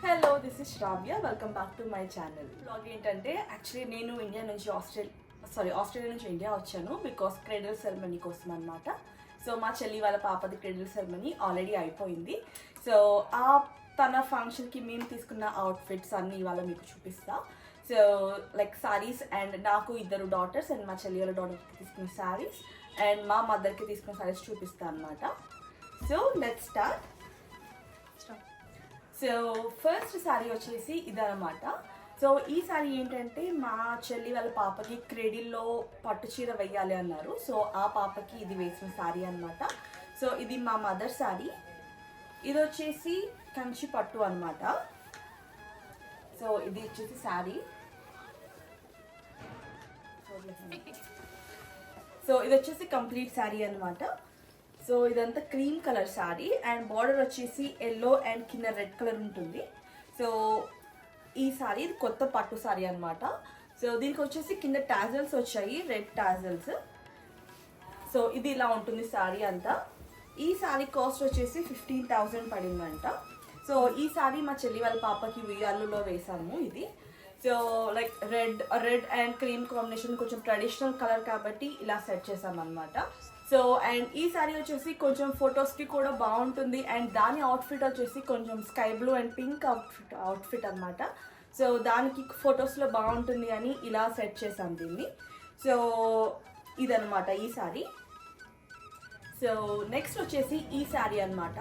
Hello this is Shravya welcome back to my channel. Blog ఏంటంటే actually నేను India నుంచి Australia నుంచి ఇండియా వచ్చాను బికాస్ క్రెడిల్ సెరమనీ కోసం అనమాట. సో మా చెల్లి వాళ్ళ పాపది క్రెడిల్ సెరమనీ ఆల్రెడీ అయిపోయింది. సో తన ఫంక్షన్కి మేము తీసుకున్న అవుట్ఫిట్స్ అన్నీ ఇవాళ మీకు చూపిస్తా. సో లైక్ శారీస్ అండ్ నాకు ఇద్దరు డాటర్స్ అండ్ మా చెల్లి వాళ్ళ డాటర్కి తీసుకున్న శారీస్ అండ్ మా మదర్కి తీసుకున్న శారీస్ చూపిస్తా అనమాట. So let's start. So first sari వచ్చేసి ఇదనమాట. సో ఈ శారీ ఏంటంటే మా చెల్లి వాళ్ళ పాపకి క్రెడిల్లో పట్టు చీర వేయాలి అన్నారు. సో ఆ పాపకి ఇది వేసిన శారీ అనమాట. సో ఇది మా మదర్ శారీ. ఇది వచ్చేసి కంచి పట్టు అనమాట. సో ఇది వచ్చేసి శారీ. సో ఇది వచ్చేసి కంప్లీట్ శారీ అనమాట. సో ఇదంతా cream colour sari and border వచ్చేసి ఎల్లో అండ్ కింద రెడ్ కలర్ ఉంటుంది. సో ఈ శారీ ఇది కొత్త పట్టు శారీ అనమాట. సో దీనికి వచ్చేసి కింద టాజల్స్ వచ్చాయి, రెడ్ టాజల్స్. సో ఇది ఇలా ఉంటుంది శారీ అంతా. ఈ శారీ కాస్ట్ వచ్చేసి 15,000 పడిందంట. సో ఈ శారీ మా చెల్లి వాళ్ళ పాపకి ఉయ్యాలలో వేసాము ఇది. So like red and cream combination కొంచెం ట్రెడిషనల్ కలర్ కాబట్టి ఇలా సెట్ చేసాం అనమాట. సో అండ్ ఈ శారీ వచ్చేసి కొంచెం ఫొటోస్కి కూడా బాగుంటుంది అండ్ దాని అవుట్ఫిట్ వచ్చేసి కొంచెం sky blue and pink outfit అనమాట. సో దానికి ఫొటోస్లో బాగుంటుంది అని ఇలా సెట్ చేసాం దీన్ని. సో ఇదనమాట ఈ శారీ. సో నెక్స్ట్ వచ్చేసి ఈ శారీ అనమాట.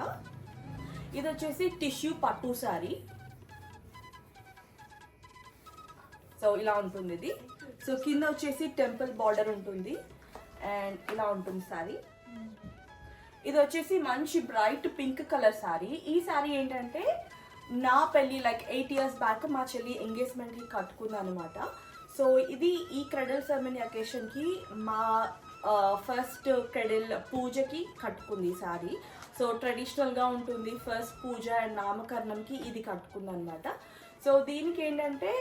ఇది వచ్చేసి టిష్యూ పట్టు శారీ. సో ఇలా ఉంటుంది ఇది. సో కింద వచ్చేసి టెంపుల్ బార్డర్ ఉంటుంది అండ్ ఇలా ఉంటుంది శారీ. ఇది వచ్చేసి మంచి బ్రైట్ పింక్ కలర్ శారీ. ఈ శారీ ఏంటంటే నా పెళ్ళి లైక్ 8 years బ్యాక్ మా చెల్లి ఎంగేజ్మెంట్కి కట్టుకుంది అనమాట. సో ఇది ఈ క్రెడిల్ సెరమనీ అకేషన్కి మా ఫస్ట్ క్రెడిల్ పూజకి కట్టుకుంది ఈ శారీ. సో ట్రెడిషనల్గా ఉంటుంది. ఫస్ట్ పూజ అండ్ నామకరణంకి ఇది కట్టుకుంది అనమాట. సో దీనికి ఏంటంటే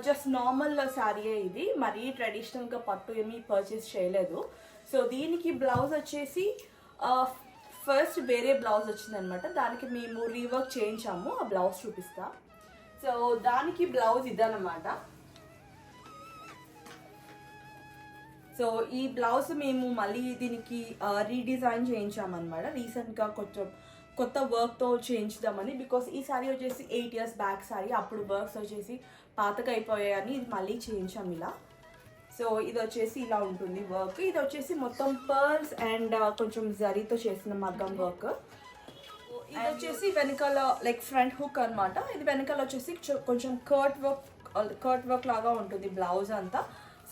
జస్ట్ నార్మల్ శారీయే ఇది, మరీ ట్రెడిషనల్గా పట్టు ఏమీ పర్చేస్ చేయలేదు. సో దీనికి బ్లౌజ్ వచ్చేసి ఫస్ట్ వేరే బ్లౌజ్ వచ్చిందనమాట. దానికి మేము రీవర్క్ చేయించాము. ఆ బ్లౌజ్ చూపిస్తా. సో దానికి బ్లౌజ్ ఇదనమాట. సో ఈ బ్లౌజ్ మేము మళ్ళీ దీనికి రీడిజైన్ చేయించామన్నమాట. రీసెంట్గా కొంచెం కొత్త వర్క్తో చేయించుదామని. బికాస్ ఈ శారీ వచ్చేసి 8 years బ్యాక్ శారీ. అప్పుడు వర్క్స్ వచ్చేసి పాతగా అయిపోయాయని ఇది మళ్ళీ చేయించాం ఇలా. సో ఇది వచ్చేసి ఇలా ఉంటుంది వర్క్. ఇది వచ్చేసి మొత్తం పర్ల్స్ అండ్ కొంచెం జరీతో చేసిన మగ్గం వర్క్. ఇది వచ్చేసి వెనకాల లైక్ ఫ్రంట్ హుక్ అనమాట. ఇది వెనకాల వచ్చేసి కొంచెం కర్ట్ వర్క్ లాగా ఉంటుంది బ్లౌజ్ అంతా.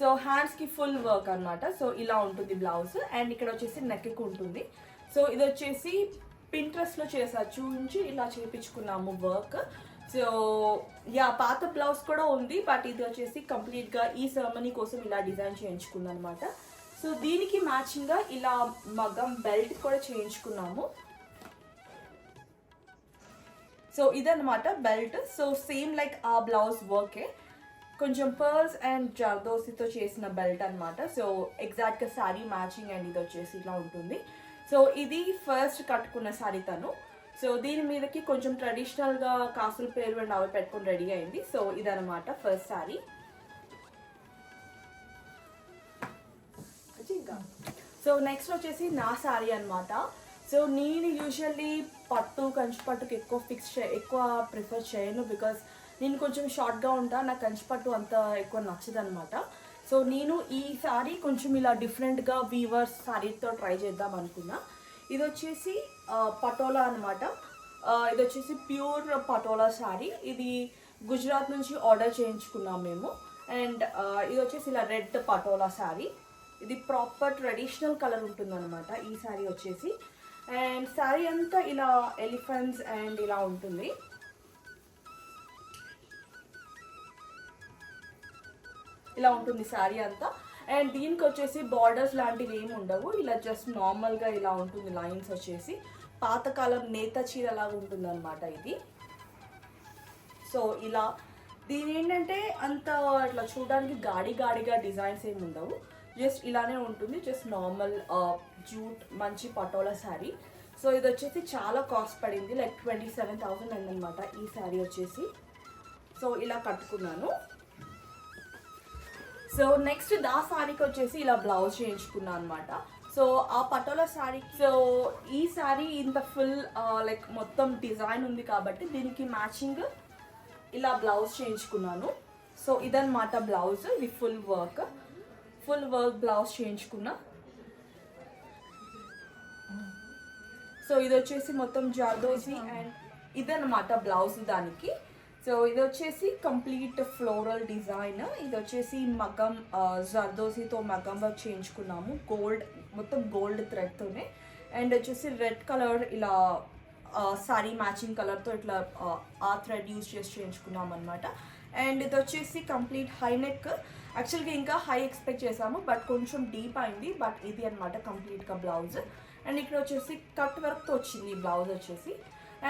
సో హ్యాండ్స్కి ఫుల్ వర్క్ అనమాట. సో ఇలా ఉంటుంది బ్లౌజ్ అండ్ ఇక్కడ వచ్చేసి నెక్కి ఉంటుంది. సో ఇది వచ్చేసి పింట్రెస్ట్లో చూపించి ఇలా చేయించుకున్నాము వర్క్. సో యా పాత బ్లౌజ్ కూడా ఉంది, బట్ ఇది వచ్చేసి కంప్లీట్గా ఈ సెరమనీ కోసం ఇలా డిజైన్ చేయించుకున్నాను అనమాట. సో దీనికి మ్యాచింగ్గా ఇలా మగ్గం బెల్ట్ కూడా చేయించుకున్నాము. సో ఇదన్నమాట బెల్ట్. సో సేమ్ లైక్ ఆ బ్లౌజ్ వర్కే, కొంచెం పర్ల్స్ అండ్ జర్దోసితో చేసిన బెల్ట్ అనమాట. సో ఎగ్జాక్ట్గా శారీ మ్యాచింగ్ అండ్ ఇది వచ్చేసి ఇలా ఉంటుంది. సో ఇది ఫస్ట్ కట్టుకున్న శారీ తను. సో దీని మీదకి కొంచెం ట్రెడిషనల్గా కాసుల పేరు అండ్ అవి పెట్టుకొని రెడీ అయింది. సో ఇదనమాట ఫస్ట్ శారీ. సో నెక్స్ట్ వచ్చేసి నా శారీ అనమాట. సో నేను యూజువల్లీ కంచి పట్టుకి ఎక్కువ ప్రిఫర్ చేయను. బికాస్ నేను కొంచెం షార్ట్గా ఉంటా, నాకు కంచి పట్టు అంత ఎక్కువ నచ్చదు అనమాట. సో నేను ఈ శారీ కొంచెం ఇలా డిఫరెంట్గా వీవర్స్ శారీతో ట్రై చేద్దాం అనుకున్నా. ఇది వచ్చేసి పటోలా అనమాట. ఇది వచ్చేసి ప్యూర్ పటోలా శారీ. ఇది గుజరాత్ నుంచి ఆర్డర్ చేయించుకున్నాం మేము. అండ్ ఇది వచ్చేసి ఇలా రెడ్ పటోలా శారీ. ఇది ప్రాపర్ ట్రెడిషనల్ కలర్ ఉంటుందన్నమాట ఈ శారీ వచ్చేసి. అండ్ శారీ అంతా ఇలా ఎలిఫెంట్స్ అండ్ ఇలా ఉంటుంది. ఇలా ఉంటుంది శారీ అంతా. అండ్ దీనికి వచ్చేసి బార్డర్స్ లాంటివి ఏమి ఉండవు, ఇలా జస్ట్ నార్మల్గా ఇలా ఉంటుంది. లైన్స్ వచ్చేసి పాతకాలం నేత చీర లాగా ఉంటుంది అనమాట ఇది. సో ఇలా దీని ఏంటంటే అంత ఇట్లా చూడడానికి గాడిగా డిజైన్స్ ఏమి ఉండవు, జస్ట్ ఇలానే ఉంటుంది. జస్ట్ నార్మల్ జూట్ మంచి పటోలా శారీ. సో ఇది వచ్చేసి చాలా కాస్ట్ పడింది, లైక్ 27,000 అయిందనమాట ఈ శారీ వచ్చేసి. సో ఇలా కట్టుకున్నాను. సో నెక్స్ట్ ఆ శారీకి వచ్చేసి ఇలా బ్లౌజ్ చేయించుకున్నాను అనమాట. సో ఆ పటోలా శారీ, సో ఈ శారీ ఇంత ఫుల్ లైక్ మొత్తం డిజైన్ ఉంది కాబట్టి దీనికి మ్యాచింగ్ ఇలా బ్లౌజ్ చేయించుకున్నాను. సో ఇదన్నమాట బ్లౌజ్, ఇది ఫుల్ వర్క్ బ్లౌజ్ చేయించుకున్నా. సో ఇది వచ్చేసి మొత్తం జార్దోసి అండ్ ఇదన్నమాట బ్లౌజ్ దానికి. సో ఇది వచ్చేసి కంప్లీట్ ఫ్లోరల్ డిజైన్. ఇది వచ్చేసి మగ్గం జర్దోసితో మగ్గం వర్క్ చేయించుకున్నాము, గోల్డ్ మొత్తం గోల్డ్ థ్రెడ్తోనే. అండ్ వచ్చేసి రెడ్ కలర్ ఇలా సారీ మ్యాచింగ్ కలర్తో ఇట్లా ఆ థ్రెడ్ యూజ్ చేసి చేయించుకున్నాం అనమాట. అండ్ ఇది వచ్చేసి కంప్లీట్ హై నెక్. యాక్చువల్గా ఇంకా హై ఎక్స్పెక్ట్ చేసాము బట్ కొంచెం డీప్ అయింది. బట్ ఇది అనమాట కంప్లీట్గా బ్లౌజ్. అండ్ ఇక్కడ వచ్చేసి కట్ వర్క్తో వచ్చింది ఈ బ్లౌజ్ వచ్చేసి.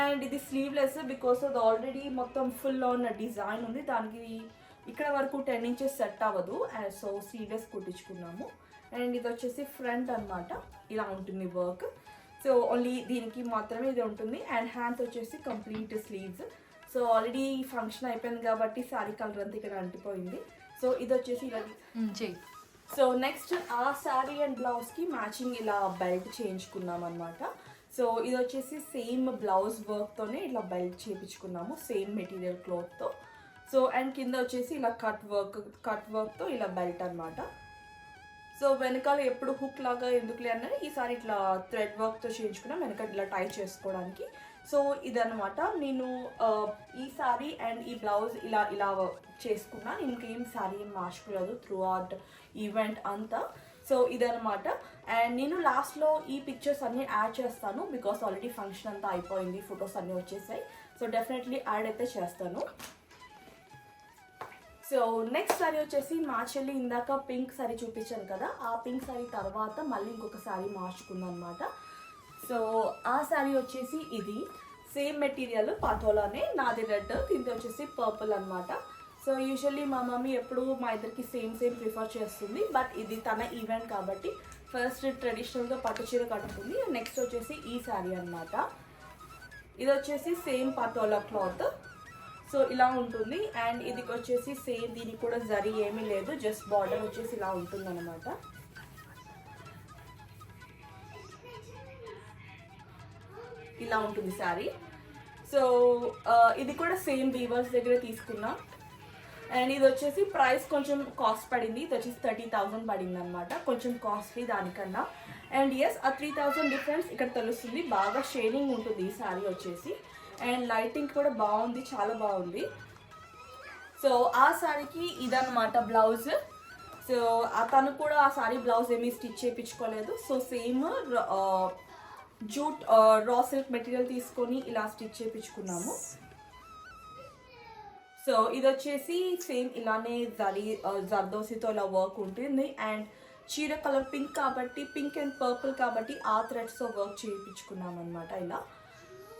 అండ్ ఇది స్లీవ్లెస్ బికాస్ అది ఆల్రెడీ మొత్తం ఫుల్ ఆన్ డిజైన్ ఉంది, దానికి ఇక్కడ వరకు 10 ఇంచెస్ సెట్ అవ్వదు. సో స్లీవ్లెస్ కుట్టించుకున్నాము. అండ్ ఇది వచ్చేసి ఫ్రంట్ అనమాట, ఇలా ఉంటుంది వర్క్. సో ఓన్లీ దీనికి మాత్రమే ఇది ఉంటుంది. అండ్ హ్యాండ్స్ వచ్చేసి complete sleeves. So already function అయిపోయింది కాబట్టి శారీ కలర్ అంతా ఇక్కడ అంటిపోయింది. సో ఇది వచ్చేసి ఇలా. సో నెక్స్ట్ ఆ శారీ అండ్ బ్లౌజ్కి మ్యాచింగ్ ఇలా బెల్ట్ చేయించుకున్నాం అనమాట. సో ఇది వచ్చేసి సేమ్ బ్లౌజ్ వర్క్తోనే ఇలా బెల్ట్ చేయించుకున్నాము, సేమ్ మెటీరియల్ క్లాత్తో. సో అండ్ కింద వచ్చేసి ఇలా కట్ వర్క్తో ఇలా బెల్ట్ అనమాట. సో వెనకాల ఎప్పుడు హుక్ లాగా ఎందుకులే అన్నది ఈసారి ఇట్లా థ్రెడ్ వర్క్తో చేయించుకున్నాం, వెనకాల ఇలా టై చేసుకోవడానికి. సో ఇదన్నమాట నేను ఈ శారీ అండ్ ఈ బ్లౌజ్ ఇలా చేసుకున్నా. ఇంకేం శారీ ఏం మార్చుకోలేదు త్రూ అవుట్ ఈవెంట్ అంతా. సో ఇదనమాట. అండ్ నేను లాస్ట్లో ఈ పిక్చర్స్ అన్నీ యాడ్ చేస్తాను బికాస్ ఆల్రెడీ ఫంక్షన్ అంతా అయిపోయింది, ఫొటోస్ అన్నీ వచ్చేసాయి. సో డెఫినెట్లీ యాడ్ అయితే చేస్తాను. సో నెక్స్ట్ శారీ వచ్చేసి మా చెల్లి ఇందాక పింక్ శారీ చూపించాను కదా, ఆ పింక్ శారీ తర్వాత మళ్ళీ ఇంకొక శారీ మార్చుకుందాం అనమాట. సో ఆ శారీ వచ్చేసి ఇది సేమ్ మెటీరియల్ పటోలానే, నాది రెడ్, దీంతో వచ్చేసి పర్పుల్ అనమాట. సో యూజువల్లీ మా మమ్మీ ఎప్పుడు మా ఇద్దరికి సేమ్ ప్రిఫర్ చేస్తుంది. బట్ ఇది తన ఈవెంట్ కాబట్టి ఫస్ట్ ట్రెడిషనల్గా పట్టు చీర కట్టుకుంది. నెక్స్ట్ వచ్చేసి ఈ శారీ అనమాట. ఇది వచ్చేసి సేమ్ పటోలా క్లాత్. సో ఇలా ఉంటుంది. అండ్ ఇది వచ్చేసి సేమ్, దీనికి కూడా జరీ ఏమీ లేదు, జస్ట్ బార్డర్ వచ్చేసి ఇలా ఉంటుంది అనమాట. ఇలా ఉంటుంది శారీ. సో ఇది కూడా సేమ్ వీవర్స్ దగ్గర తీసుకున్నా. అండ్ ఇది వచ్చేసి ప్రైస్ కొంచెం కాస్ట్ పడింది, ఇది వచ్చేసి 30,000 పడింది అనమాట, కొంచెం కాస్ట్లీ దానికన్నా. అండ్ ఎస్, ఆ 3,000 డిఫరెన్స్ ఇక్కడ తెలుస్తుంది. బాగా షేడింగ్ ఉంటుంది ఈ శారీ వచ్చేసి. అండ్ లైటింగ్ కూడా బాగుంది, చాలా బాగుంది. సో ఆ శారీకి ఇదన్నమాట బ్లౌజ్. సో తను కూడా ఆ శారీ బ్లౌజ్ ఏమీ స్టిచ్ చేయించుకోలేదు. So same jute raw silk material తీసుకొని ఇలా స్టిచ్ చేయించుకున్నాము. సో ఇది వచ్చేసి సేమ్ ఇలానే జర్దోసితో ఇలా వర్క్ ఉంటుంది. అండ్ చీర కలర్ పింక్ కాబట్టి, పింక్ అండ్ పర్పుల్ కాబట్టి ఆ థ్రెడ్స్తో వర్క్ చేయించుకున్నాం అనమాట ఇలా.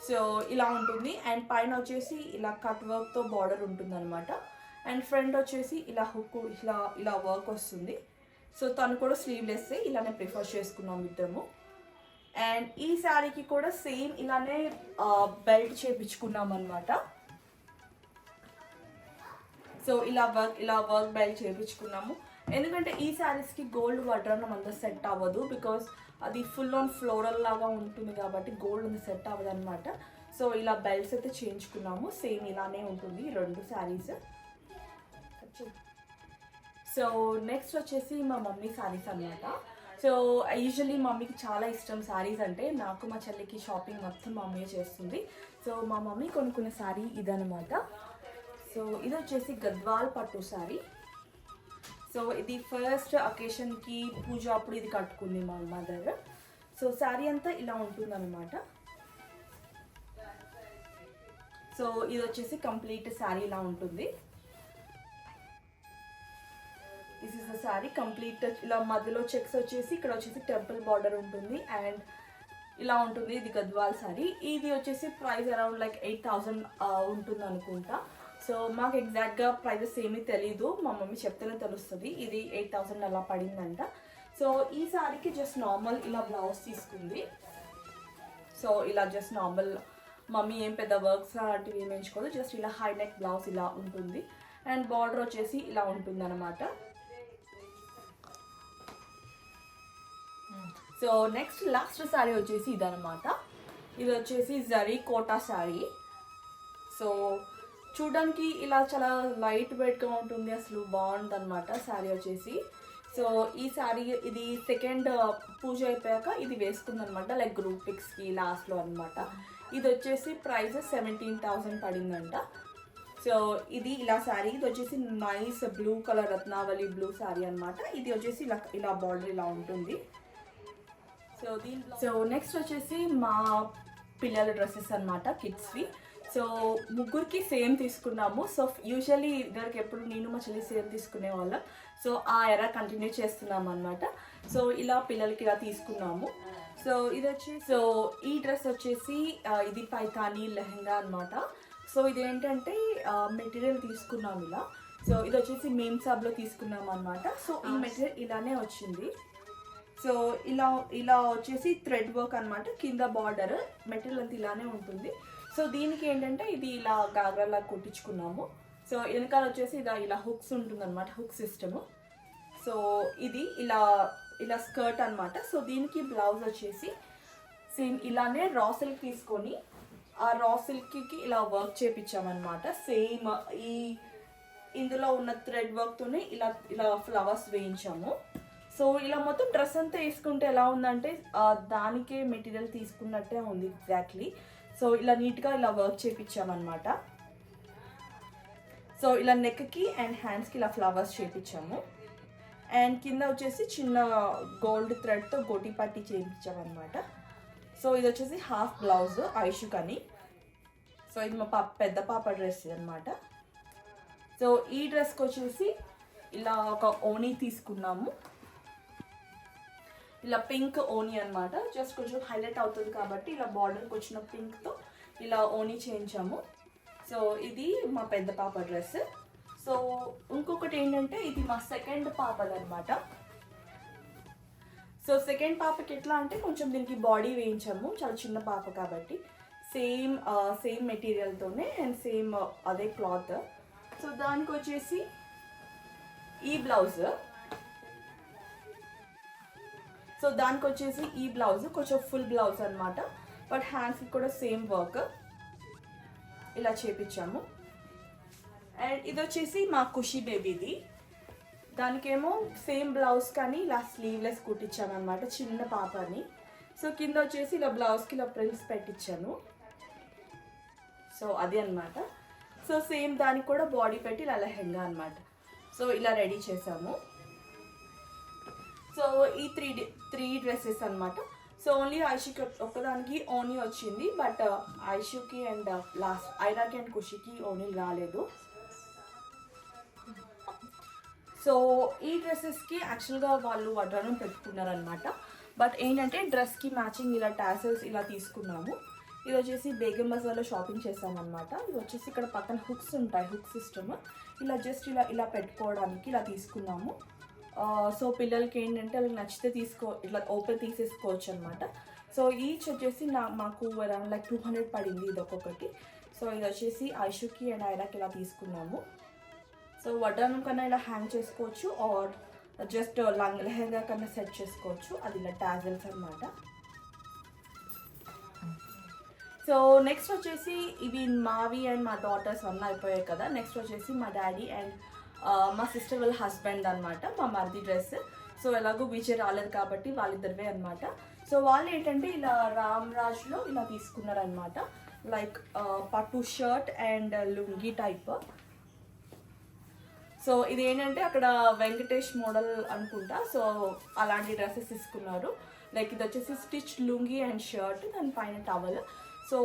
సో ఇలా ఉంటుంది. అండ్ పైన వచ్చేసి ఇలా కట్ వర్క్తో బార్డర్ ఉంటుంది అనమాట. అండ్ ఫ్రంట్ వచ్చేసి ఇలా హుక్ ఇలా వర్క్ వస్తుంది. సో తను కూడా స్లీవ్లెస్ ఇలానే ప్రిఫర్ చేసుకున్నాం ఇద్దరము. అండ్ ఈ శారీకి కూడా సేమ్ ఇలానే బెల్ట్ చేయించుకున్నాం అనమాట. సో ఇలా వర్క్ బెల్ట్ చేయించుకున్నాము. ఎందుకంటే ఈ శారీస్కి గోల్డ్ వడ్రానం అంత సెట్ అవ్వదు బికాస్ అది ఫుల్ ఆన్ ఫ్లోరల్ లాగా ఉంటుంది కాబట్టి గోల్డ్ అంత సెట్ అవ్వదు అనమాట. సో ఇలా బెల్ట్స్ అయితే చేయించుకున్నాము, సేమ్ ఇలానే ఉంటుంది రెండు శారీస్. సో నెక్స్ట్ వచ్చేసి మా మమ్మీ శారీస్ అనమాట. సో యూజువల్లీ మమ్మీకి చాలా ఇష్టం శారీస్ అంటే. నాకు మా చెల్లికి షాపింగ్ మొత్తం మమ్మీ చేస్తుంది. సో మా మమ్మీ కొనుక్కున్న శారీ ఇదనమాట. సో ఇది వచ్చేసి గద్వాల్ పట్టు శారీ. సో ఇది ఫస్ట్ అకేషన్కి పూజ అప్పుడు ఇది కట్టుకుంది మా మదర్. సో శారీ అంతా ఇలా ఉంటుందన్నమాట. సో ఇది వచ్చేసి కంప్లీట్ శారీ ఇలా ఉంటుంది. This is the sari complete. ఇలా మధ్యలో చెక్స్ వచ్చేసి ఇక్కడ వచ్చేసి టెంపుల్ బార్డర్ ఉంటుంది అండ్ ఇలా ఉంటుంది. ఇది గద్వాల్ శారీ. ఇది వచ్చేసి ప్రైస్ అరౌండ్ లైక్ 8,000 ఉంటుంది అనుకుంటా. సో మాకు ఎగ్జాక్ట్గా ప్రైజెస్ ఏమీ తెలీదు, మా మమ్మీ చెప్తేనే తెలుస్తుంది. ఇది 8,000 అలా పడిందంట. సో ఈ శారీకి జస్ట్ నార్మల్ ఇలా బ్లౌజ్ తీసుకుంది. సో ఇలా జస్ట్ నార్మల్ మమ్మీ ఏం పెద్ద వర్క్స్ లాంటివి ఏం ఎంచుకోదు, జస్ట్ ఇలా హై నెక్ బ్లౌజ్ ఇలా ఉంటుంది. అండ్ బార్డర్ వచ్చేసి ఇలా ఉంటుంది అనమాట. సో నెక్స్ట్ లాస్ట్ శారీ వచ్చేసి ఇదనమాట. ఇది వచ్చేసి జరీ కోటా శారీ. సో చూడడానికి ఇలా చాలా లైట్ వెయిట్గా ఉంటుంది, అసలు బాగుంటుంది అనమాట శారీ వచ్చేసి. సో ఈ శారీ ఇది సెకండ్ పూజ అయిపోయాక ఇది వేసుకుందనమాట, లైక్ గ్రూప్ పిక్స్కి లాస్ట్లో అనమాట. ఇది వచ్చేసి ప్రైస్ 17,000 పడిందంట. సో ఇది ఇలా శారీ, ఇది వచ్చేసి nice blue colour Ratnavali blue sari అనమాట. ఇది వచ్చేసి ఇలా బార్డర్ ఇలా ఉంటుంది. సో నెక్స్ట్ వచ్చేసి మా పిల్లల డ్రెస్సెస్ అనమాట, కిడ్స్వి. సో ముగ్గురికి సేమ్ తీసుకున్నాము. సో యూజువల్లీ ఇద్దరికి ఎప్పుడు నేను మా చెల్లి సేమ్ తీసుకునే వాళ్ళం. సో ఆ ఎరా కంటిన్యూ చేస్తున్నాం అనమాట. సో ఇలా పిల్లలకి ఇలా తీసుకున్నాము. సో ఇది వచ్చి సో ఈ డ్రెస్ వచ్చేసి ఇది పైతానీ లెహంగా అనమాట. సో ఇదేంటంటే మెటీరియల్ తీసుకున్నాం ఇలా. సో ఇది వచ్చేసి మేమ్ సాబ్లో తీసుకున్నాం అనమాట. సో ఈ మెటీరియల్ ఇలానే వచ్చింది. సో ఇలా వచ్చేసి థ్రెడ్ వర్క్ అనమాట, కింద బార్డర్ మెటీరియల్ అంతా ఇలానే ఉంటుంది. సో దీనికి ఏంటంటే ఇది ఇలా గాగ్రాలా కుట్టించుకున్నాము. సో వెనకాల వచ్చేసి ఇలా హుక్స్ ఉంటుంది అనమాట, హుక్ సిస్టము. సో ఇది ఇలా స్కర్ట్ అనమాట. సో దీనికి బ్లౌజ్ వచ్చేసి సేమ్ ఇలానే రా సిల్క్ తీసుకొని ఆ రా సిల్క్కి ఇలా వర్క్ చేపించామన్నమాట. సేమ్ ఇందులో ఉన్న థ్రెడ్ వర్క్తోనే ఇలా ఫ్లవర్స్ వేయించాము. సో ఇలా మొత్తం డ్రెస్ అంతా వేసుకుంటే ఎలా ఉందంటే దానికే మెటీరియల్ తీసుకున్నట్టే ఉంది ఎగ్జాక్ట్లీ. సో ఇలా నీట్గా ఇలా వర్క్ చేయించామన్నమాట. సో ఇలా నెక్కి అండ్ హ్యాండ్స్కి ఇలా ఫ్లవర్స్ చేయించాము. అండ్ కింద వచ్చేసి చిన్న గోల్డ్ థ్రెడ్తో గోటి పట్టి చేయించామన్నమాట. సో ఇది వచ్చేసి హాఫ్ బ్లౌజ్ ఐషుకని. సో ఇది మా పెద్ద పాప డ్రెస్ అనమాట. సో ఈ డ్రెస్కి వచ్చేసి ఇలా ఒక ఓనీ తీసుకున్నాము, ఇలా పింక్ ఓనీ అనమాట. జస్ట్ కొంచెం హైలైట్ అవుతుంది కాబట్టి ఇలా బార్డర్కి వచ్చిన పింక్తో ఇలా ఓనీ చేయించాము. సో ఇది మా పెద్ద పాప డ్రెస్. సో ఇంకొకటి ఏంటంటే ఇది మా సెకండ్ పాపదనమాట. సో సెకండ్ పాపకి ఎట్లా అంటే కొంచెం దీనికి బాడీ వేయించాము, చాలా చిన్న పాప కాబట్టి. సేమ్ మెటీరియల్తోనే అండ్ సేమ్ అదే క్లాత్. సో దానికి వచ్చేసి ఈ బ్లౌజ్. సో దానికి వచ్చేసి ఈ బ్లౌజ్ కొంచెం ఫుల్ బ్లౌజ్ అనమాట, బట్ హ్యాండ్స్కి కూడా సేమ్ వర్క్ ఇలా చేపించాము. అండ్ ఇది వచ్చేసి మా ఖుషి బేబీది. దానికేమో సేమ్ బ్లౌజ్ కానీ ఇలా స్లీవ్లెస్ కుట్టించామన్నమాట, చిన్న పాపని. సో కింద వచ్చేసి ఇలా బ్లౌజ్కి ఇలా ప్రిల్స్ పెట్టించాను. సో అది అనమాట. సో సేమ్ దానికి కూడా బాడీ పెట్టి ఇలా లెహంగా అనమాట. సో ఇలా రెడీ చేసాము. సో ఈ త్రీ డ్రెస్సెస్ అనమాట. సో ఓన్లీ ఐషుకి ఒక్కదానికి ఓనీ వచ్చింది, బట్ ఐషుకి అండ్ లాస్ట్ ఐరాకి అండ్ ఖుషికి ఓనీ రాలేదు. సో ఈ డ్రెస్సెస్కి యాక్చువల్గా వాళ్ళు వడ్రానం పెట్టుకున్నారనమాట, బట్ ఏంటంటే డ్రెస్కి మ్యాచింగ్ ఇలా టాసల్స్ ఇలా తీసుకున్నాము. ఇది వచ్చేసి బేగం బజార్లో షాపింగ్ చేసామన్నమాట. ఇది వచ్చేసి ఇక్కడ పక్కన హుక్స్ ఉంటాయి, హుక్ సిస్టమ్ ఇలా జస్ట్ ఇలా పెట్టుకోవడానికి ఇలా తీసుకున్నాము. సో పిల్లలకి ఏంటంటే వాళ్ళకి నచ్చితే ఇట్లా ఓపెన్ తీసేసుకోవచ్చు అనమాట. సో ఈచ్ వచ్చేసి మాకు అరౌండ్ లైక్ 200 పడింది ఇది ఒక్కొక్కటి. సో ఇది వచ్చేసి ఐషుకి అండ్ ఐరాకి ఇలా తీసుకున్నాము. సో వడ్డానం కన్నా ఇలా హ్యాంగ్ చేసుకోవచ్చు, ఆర్ జస్ట్ లెహంగా కన్నా సెట్ చేసుకోవచ్చు. అది ఇలా టాజల్స్ అనమాట. సో నెక్స్ట్ వచ్చేసి ఇవి మావి అండ్ మా డాటర్స్ అన్నీ అయిపోయాయి కదా. నెక్స్ట్ వచ్చేసి మా డాడీ అండ్ మా సిస్టర్ వాళ్ళ హస్బెండ్ అనమాట, మా మరిది డ్రెస్. సో ఎలాగో విజయ్ రాలేదు కాబట్టి వాళ్ళిద్దరివే అనమాట. సో వాళ్ళు ఏంటంటే ఇలా రామ్రాజ్లో ఇలా తీసుకున్నారనమాట, లైక్ పట్టు shirt and lungi type. So ఇది ఏంటంటే అక్కడ వెంకటేష్ మోడల్ అనుకుంటా. సో అలాంటి డ్రెస్సెస్ తీసుకున్నారు. లైక్ ఇది వచ్చేసి స్టిచ్ లుంగి అండ్ షర్ట్, దానిపైన టవల్. సో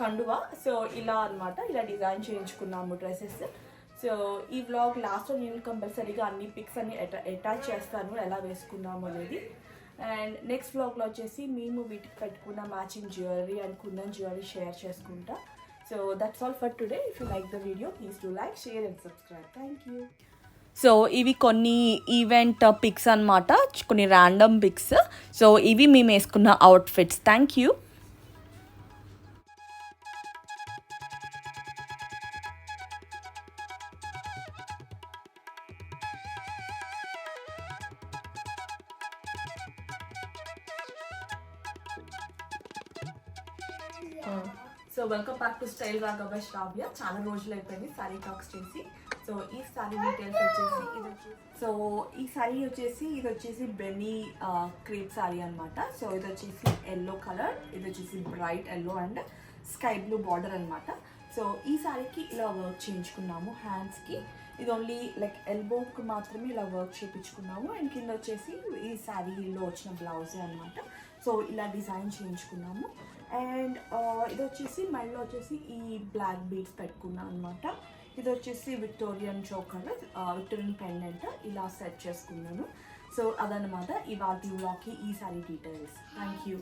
కండువా. సో ఇలా అనమాట, ఇలా డిజైన్ చేయించుకున్నాము డ్రెస్సెస్. సో ఈ వ్లాగ్ లాస్ట్లో నేను కంపల్సరీగా అన్ని పిక్స్ అన్ని అటాచ్ చేస్తాను ఎలా వేసుకున్నాము అనేది. అండ్ నెక్స్ట్ వ్లాగ్లో వచ్చేసి మేము వీటికి పెట్టుకున్న matching jewellery and Kundan jewellery share చేసుకుంటా. So that's all for today. If you like the video please do like, share and subscribe. Thank you. So ఇవి కొన్ని ఈవెంట్ పిక్స్ అనమాట, కొన్ని ర్యాండమ్ పిక్స్. సో ఇవి మేము వేసుకున్న outfits. Thank you. So welcome back to style రాగా by శ్రావ్య. చాలా రోజులు అయిపోయింది సారీ టాక్స్ చేసి. సో ఈ సారీ డీటెయిల్స్ వచ్చేసి ఇది వచ్చేసి బెన్నీ క్రేప్ సారీ అనమాట. సో ఇది వచ్చేసి ఎల్లో కలర్, ఇది వచ్చేసి bright yellow and sky blue border అనమాట. సో ఈ సారీకి ఇలా వర్క్ చేయించుకున్నాము హ్యాండ్స్కి. ఇది ఓన్లీ లైక్ ఎల్బోకి మాత్రమే ఇలా వర్క్ చేయించుకున్నాము. అండ్ కింద వచ్చేసి ఈ శారీలో వచ్చిన బ్లౌజే అనమాట. సో ఇలా డిజైన్ చేయించుకున్నాము. అండ్ ఇది వచ్చేసి మెడలో వచ్చేసి ఈ బ్లాక్ బీడ్స్ పెట్టుకున్నాను అనమాట. ఇది వచ్చేసి విక్టోరియన్ చోకర్, విక్టోరియన్ పెండెంట్ ఇలా సెట్ చేసుకున్నాను. సో అదనమాట ఇవాళ వ్లాగ్కి ఈ సారీ డీటెయిల్స్. Thank you.